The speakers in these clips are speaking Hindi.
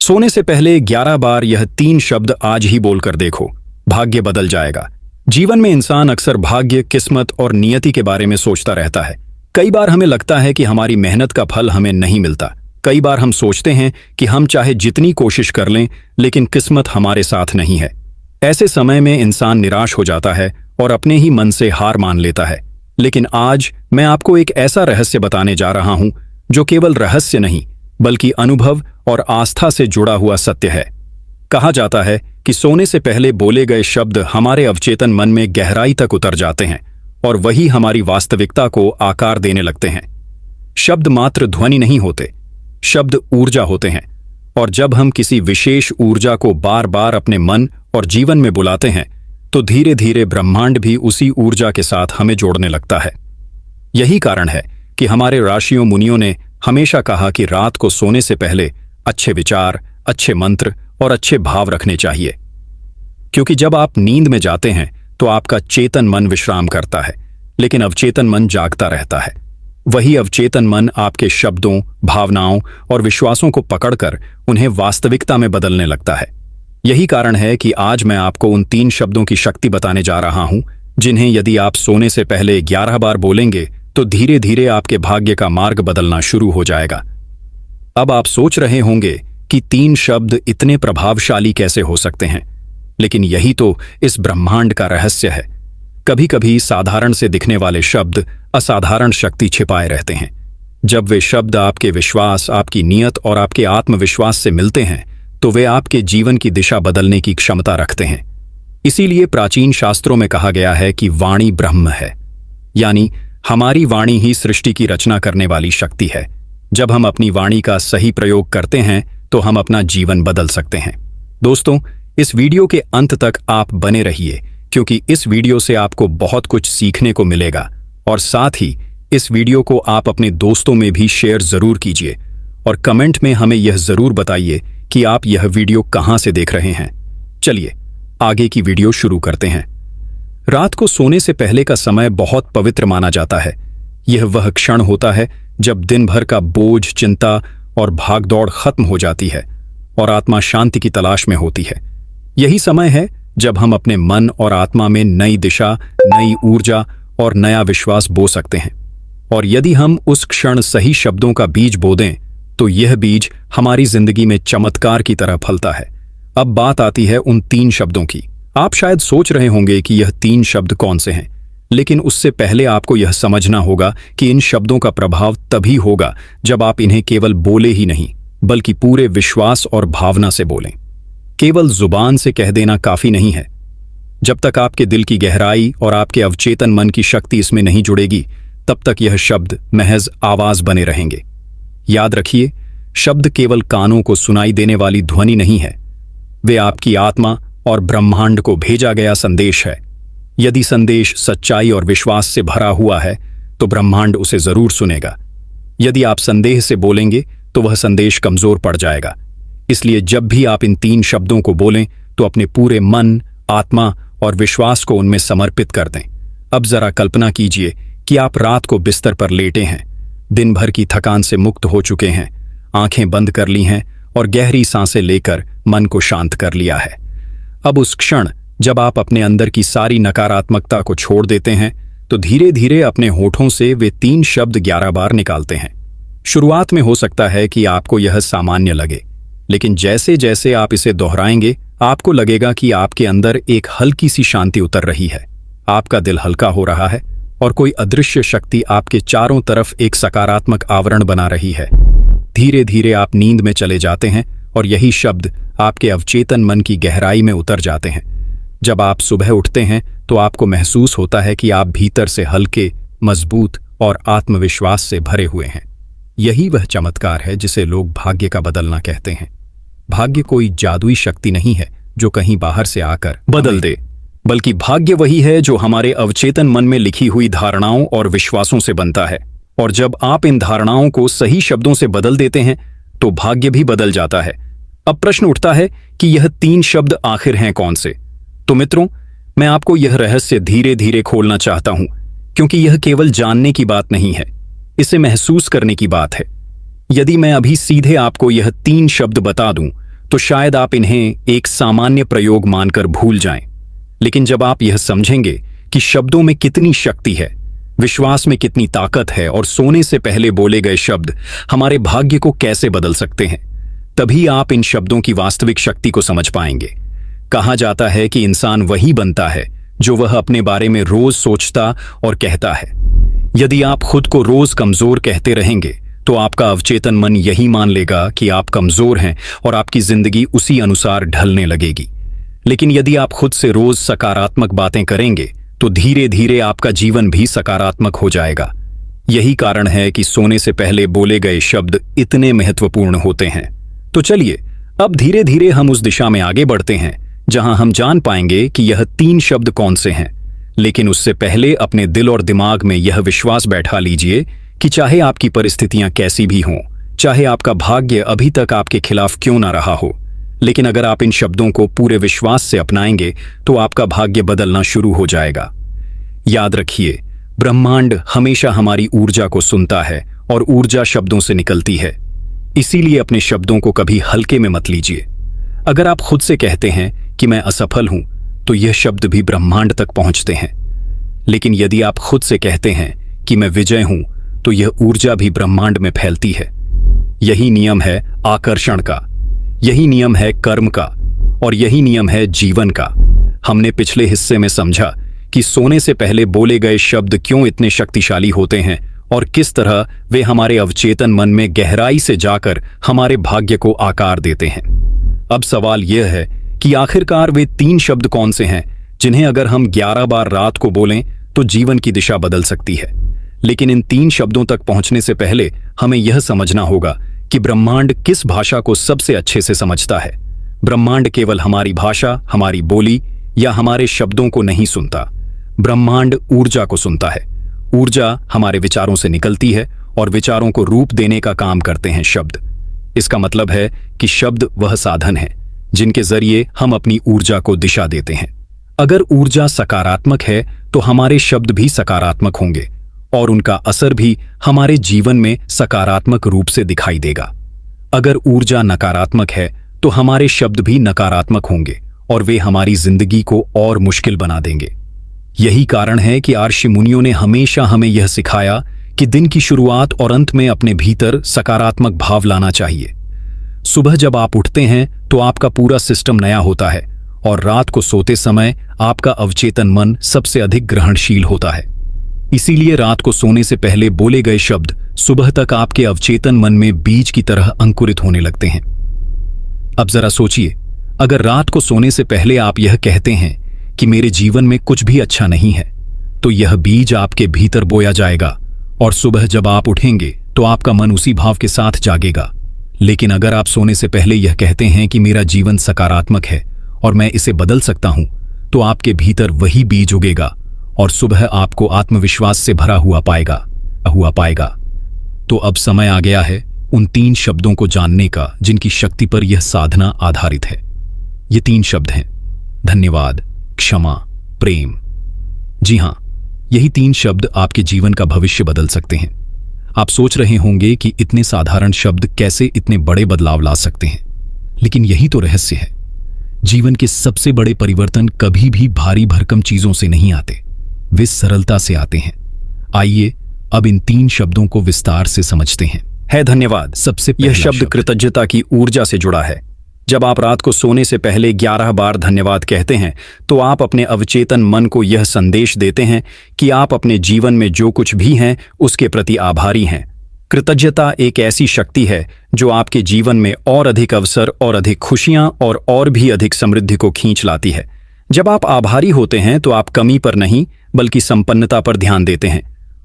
सोने से पहले 11 बार यह 3 शब्द आज ही बोलकर देखो, भाग्य बदल जाएगा। जीवन में इंसान अक्सर भाग्य, किस्मत और नियति के बारे में सोचता रहता है। कई बार हमें लगता है कि हमारी मेहनत का फल हमें नहीं मिलता। कई बार हम सोचते हैं कि हम चाहे जितनी कोशिश कर लें, लेकिन किस्मत हमारे साथ नहीं है। ऐसे समय में इंसान निराश हो जाता है और अपने ही मन से हार मान लेता है। लेकिन आज मैं आपको एक ऐसा रहस्य बताने जा रहा हूं जो केवल रहस्य नहीं, बल्कि अनुभव और आस्था से जुड़ा हुआ सत्य है। कहा जाता है कि सोने से पहले बोले गए शब्द हमारे अवचेतन मन में गहराई तक उतर जाते हैं और वही हमारी वास्तविकता को आकार देने लगते हैं। शब्द मात्र ध्वनि नहीं होते, शब्द ऊर्जा होते हैं, और जब हम किसी विशेष ऊर्जा को बार बार अपने मन और जीवन में बुलाते हैं तो धीरे धीरे ब्रह्मांड भी उसी ऊर्जा के साथ हमें जोड़ने लगता है। यही कारण है कि हमारे ऋषियों मुनियों ने हमेशा कहा कि रात को सोने से पहले अच्छे विचार, अच्छे मंत्र और अच्छे भाव रखने चाहिए, क्योंकि जब आप नींद में जाते हैं तो आपका चेतन मन विश्राम करता है, लेकिन अवचेतन मन जागता रहता है। वही अवचेतन मन आपके शब्दों, भावनाओं और विश्वासों को पकड़कर उन्हें वास्तविकता में बदलने लगता है। यही कारण है कि आज मैं आपको उन 3 शब्दों की शक्ति बताने जा रहा हूं, जिन्हें यदि आप सोने से पहले 11 बार बोलेंगे तो धीरे धीरे आपके भाग्य का मार्ग बदलना शुरू हो जाएगा। अब आप सोच रहे होंगे कि 3 शब्द इतने प्रभावशाली कैसे हो सकते हैं, लेकिन यही तो इस ब्रह्मांड का रहस्य है। कभी कभी साधारण से दिखने वाले शब्द असाधारण शक्ति छिपाए रहते हैं। जब वे शब्द आपके विश्वास, आपकी नीयत और आपके आत्मविश्वास से मिलते हैं तो वे आपके जीवन की दिशा बदलने की क्षमता रखते हैं। इसीलिए प्राचीन शास्त्रों में कहा गया है कि वाणी ब्रह्म है, यानी हमारी वाणी ही सृष्टि की रचना करने वाली शक्ति है। जब हम अपनी वाणी का सही प्रयोग करते हैं तो हम अपना जीवन बदल सकते हैं। दोस्तों, इस वीडियो के अंत तक आप बने रहिए, क्योंकि इस वीडियो से आपको बहुत कुछ सीखने को मिलेगा। और साथ ही इस वीडियो को आप अपने दोस्तों में भी शेयर जरूर कीजिए और कमेंट में हमें यह जरूर बताइए कि आप यह वीडियो कहां से देख रहे हैं। चलिए आगे की वीडियो शुरू करते हैं। रात को सोने से पहले का समय बहुत पवित्र माना जाता है। यह वह क्षण होता है जब दिन भर का बोझ, चिंता और भागदौड़ खत्म हो जाती है और आत्मा शांति की तलाश में होती है। यही समय है जब हम अपने मन और आत्मा में नई दिशा, नई ऊर्जा और नया विश्वास बो सकते हैं। और यदि हम उस क्षण सही शब्दों का बीज बो दें तो यह बीज हमारी जिंदगी में चमत्कार की तरह फलता है। अब बात आती है उन 3 शब्दों की। आप शायद सोच रहे होंगे कि यह 3 शब्द कौन से हैं, लेकिन उससे पहले आपको यह समझना होगा कि इन शब्दों का प्रभाव तभी होगा जब आप इन्हें केवल बोले ही नहीं, बल्कि पूरे विश्वास और भावना से बोलें। केवल जुबान से कह देना काफी नहीं है। जब तक आपके दिल की गहराई और आपके अवचेतन मन की शक्ति इसमें नहीं जुड़ेगी, तब तक यह शब्द महज आवाज बने रहेंगे। याद रखिए, शब्द केवल कानों को सुनाई देने वाली ध्वनि नहीं है, वे आपकी आत्मा और ब्रह्मांड को भेजा गया संदेश है। यदि संदेश सच्चाई और विश्वास से भरा हुआ है तो ब्रह्मांड उसे जरूर सुनेगा। यदि आप संदेह से बोलेंगे तो वह संदेश कमजोर पड़ जाएगा। इसलिए जब भी आप इन 3 शब्दों को बोलें तो अपने पूरे मन, आत्मा और विश्वास को उनमें समर्पित कर दें। अब जरा कल्पना कीजिए कि आप रात को बिस्तर पर लेटे हैं, दिन भर की थकान से मुक्त हो चुके हैं, आंखें बंद कर ली हैं और गहरी सांसें लेकर मन को शांत कर लिया है। अब उस क्षण जब आप अपने अंदर की सारी नकारात्मकता को छोड़ देते हैं तो धीरे धीरे अपने होठों से वे 3 शब्द 11 बार निकालते हैं। शुरुआत में हो सकता है कि आपको यह सामान्य लगे, लेकिन जैसे जैसे आप इसे दोहराएंगे आपको लगेगा कि आपके अंदर एक हल्की सी शांति उतर रही है। आपका दिल हल्का हो रहा है और कोई अदृश्य शक्ति आपके चारों तरफ एक सकारात्मक आवरण बना रही है। धीरे धीरे आप नींद में चले जाते हैं और यही शब्द आपके अवचेतन मन की गहराई में उतर जाते हैं। जब आप सुबह उठते हैं तो आपको महसूस होता है कि आप भीतर से हल्के, मजबूत और आत्मविश्वास से भरे हुए हैं। यही वह चमत्कार है जिसे लोग भाग्य का बदलना कहते हैं। भाग्य कोई जादुई शक्ति नहीं है जो कहीं बाहर से आकर बदल दे, बल्कि भाग्य वही है जो हमारे अवचेतन मन में लिखी हुई धारणाओं और विश्वासों से बनता है। और जब आप इन धारणाओं को सही शब्दों से बदल देते हैं तो भाग्य भी बदल जाता है। अब प्रश्न उठता है कि यह 3 शब्द आखिर हैं कौन से? तो मित्रों, मैं आपको यह रहस्य धीरे धीरे खोलना चाहता हूं, क्योंकि यह केवल जानने की बात नहीं है, इसे महसूस करने की बात है। यदि मैं अभी सीधे आपको यह 3 शब्द बता दूं तो शायद आप इन्हें एक सामान्य प्रयोग मानकर भूल जाएं। लेकिन जब आप यह समझेंगे कि शब्दों में कितनी शक्ति है, विश्वास में कितनी ताकत है और सोने से पहले बोले गए शब्द हमारे भाग्य को कैसे बदल सकते हैं, तभी आप इन शब्दों की वास्तविक शक्ति को समझ पाएंगे। कहा जाता है कि इंसान वही बनता है जो वह अपने बारे में रोज सोचता और कहता है। यदि आप खुद को रोज कमजोर कहते रहेंगे तो आपका अवचेतन मन यही मान लेगा कि आप कमजोर हैं और आपकी जिंदगी उसी अनुसार ढलने लगेगी। लेकिन यदि आप खुद से रोज सकारात्मक बातें करेंगे तो धीरे धीरे आपका जीवन भी सकारात्मक हो जाएगा। यही कारण है कि सोने से पहले बोले गए शब्द इतने महत्वपूर्ण होते हैं। तो चलिए अब धीरे धीरे हम उस दिशा में आगे बढ़ते हैं जहां हम जान पाएंगे कि यह 3 शब्द कौन से हैं। लेकिन उससे पहले अपने दिल और दिमाग में यह विश्वास बैठा लीजिए कि चाहे आपकी परिस्थितियां कैसी भी हों, चाहे आपका भाग्य अभी तक आपके खिलाफ क्यों ना रहा हो, लेकिन अगर आप इन शब्दों को पूरे विश्वास से अपनाएंगे तो आपका भाग्य बदलना शुरू हो जाएगा। याद रखिए, ब्रह्मांड हमेशा हमारी ऊर्जा को सुनता है और ऊर्जा शब्दों से निकलती है। इसीलिए अपने शब्दों को कभी हल्के में मत लीजिए। अगर आप खुद से कहते हैं कि मैं असफल हूं, तो यह शब्द भी ब्रह्मांड तक पहुंचते हैं। लेकिन यदि आप खुद से कहते हैं कि मैं विजय हूं, तो यह ऊर्जा भी ब्रह्मांड में फैलती है। यही नियम है आकर्षण का, यही नियम है कर्म का और यही नियम है जीवन का। हमने पिछले हिस्से में समझा कि सोने से पहले बोले गए शब्द क्यों इतने शक्तिशाली होते हैं और किस तरह वे हमारे अवचेतन मन में गहराई से जाकर हमारे भाग्य को आकार देते हैं। अब सवाल यह है कि आखिरकार वे 3 शब्द कौन से हैं जिन्हें अगर हम 11 बार रात को बोलें तो जीवन की दिशा बदल सकती है। लेकिन इन 3 शब्दों तक पहुंचने से पहले हमें यह समझना होगा कि ब्रह्मांड किस भाषा को सबसे अच्छे से समझता है। ब्रह्मांड केवल हमारी भाषा, हमारी बोली या हमारे शब्दों को नहीं सुनता। ब्रह्मांड ऊर्जा को सुनता है। ऊर्जा हमारे विचारों से निकलती है और विचारों को रूप देने का काम करते हैं शब्द। इसका मतलब है कि शब्द वह साधन है जिनके जरिए हम अपनी ऊर्जा को दिशा देते हैं। अगर ऊर्जा सकारात्मक है तो हमारे शब्द भी सकारात्मक होंगे और उनका असर भी हमारे जीवन में सकारात्मक रूप से दिखाई देगा। अगर ऊर्जा नकारात्मक है तो हमारे शब्द भी नकारात्मक होंगे और वे हमारी जिंदगी को और मुश्किल बना देंगे। यही कारण है कि ऋषि मुनियों ने हमेशा हमें यह सिखाया कि दिन की शुरुआत और अंत में अपने भीतर सकारात्मक भाव लाना चाहिए। सुबह जब आप उठते हैं तो आपका पूरा सिस्टम नया होता है और रात को सोते समय आपका अवचेतन मन सबसे अधिक ग्रहणशील होता है। इसीलिए रात को सोने से पहले बोले गए शब्द सुबह तक आपके अवचेतन मन में बीज की तरह अंकुरित होने लगते हैं। अब जरा सोचिए, अगर रात को सोने से पहले आप यह कहते हैं कि मेरे जीवन में कुछ भी अच्छा नहीं है, तो यह बीज आपके भीतर बोया जाएगा और सुबह जब आप उठेंगे तो आपका मन उसी भाव के साथ जागेगा। लेकिन अगर आप सोने से पहले यह कहते हैं कि मेरा जीवन सकारात्मक है और मैं इसे बदल सकता हूं, तो आपके भीतर वही बीज उगेगा और सुबह आपको आत्मविश्वास से भरा हुआ पाएगा। तो अब समय आ गया है उन 3 शब्दों को जानने का जिनकी शक्ति पर यह साधना आधारित है। ये 3 शब्द हैं धन्यवाद, क्षमा, प्रेम। जी हां, यही 3 शब्द आपके जीवन का भविष्य बदल सकते हैं। आप सोच रहे होंगे कि इतने साधारण शब्द कैसे इतने बड़े बदलाव ला सकते हैं, लेकिन यही तो रहस्य है। जीवन के सबसे बड़े परिवर्तन कभी भी भारी भरकम चीजों से नहीं आते, वे सरलता से आते हैं। आइए अब इन 3 शब्दों को विस्तार से समझते हैं। है धन्यवाद। सबसे यह शब्द कृतज्ञता की ऊर्जा से जुड़ा है। जब आप रात को सोने से पहले 11 बार धन्यवाद कहते हैं तो आप अपने अवचेतन मन को यह संदेश देते हैं कि आप अपने जीवन में जो कुछ भी हैं उसके प्रति आभारी हैं। कृतज्ञता एक ऐसी शक्ति है जो आपके जीवन में और अधिक अवसर और अधिक खुशियां और भी अधिक समृद्धि को खींच लाती है। जब आप आभारी होते हैं तो आप कमी पर नहीं बल्कि संपन्नता पर ध्यान देते हैं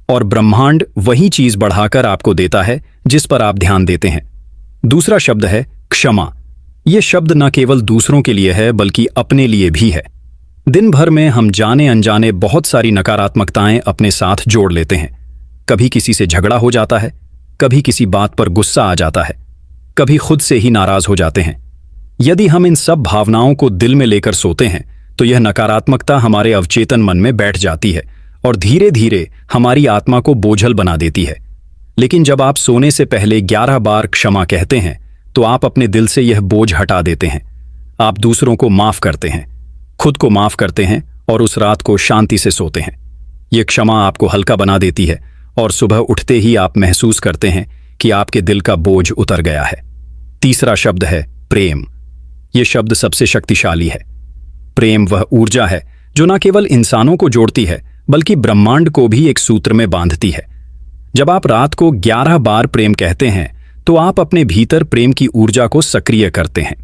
और ब्रह्मांड वही चीज बढ़ाकर आपको देता है जिस पर आप ध्यान देते हैं। दूसरा शब्द है क्षमा। यह शब्द न केवल दूसरों के लिए है बल्कि अपने लिए भी है। दिन भर में हम जाने अनजाने बहुत सारी नकारात्मकताएं अपने साथ जोड़ लेते हैं। कभी किसी से झगड़ा हो जाता है, कभी किसी बात पर गुस्सा आ जाता है, कभी खुद से ही नाराज हो जाते हैं। यदि हम इन सब भावनाओं को दिल में लेकर सोते हैं तो यह नकारात्मकता हमारे अवचेतन मन में बैठ जाती है और धीरे धीरे हमारी आत्मा को बोझल बना देती है। लेकिन जब आप सोने से पहले 11 बार क्षमा कहते हैं तो आप अपने दिल से यह बोझ हटा देते हैं। आप दूसरों को माफ करते हैं, खुद को माफ करते हैं और उस रात को शांति से सोते हैं। ये क्षमा आपको हल्का बना देती है और सुबह उठते ही आप महसूस करते हैं कि आपके दिल का बोझ उतर गया है। तीसरा शब्द है प्रेम। ये शब्द सबसे शक्तिशाली है। प्रेम वह ऊर्जा है जो न केवल इंसानों को जोड़ती है बल्कि ब्रह्मांड को भी एक सूत्र में बांधती है। जब आप रात को 11 बार प्रेम कहते हैं तो आप अपने भीतर प्रेम की ऊर्जा को सक्रिय करते हैं।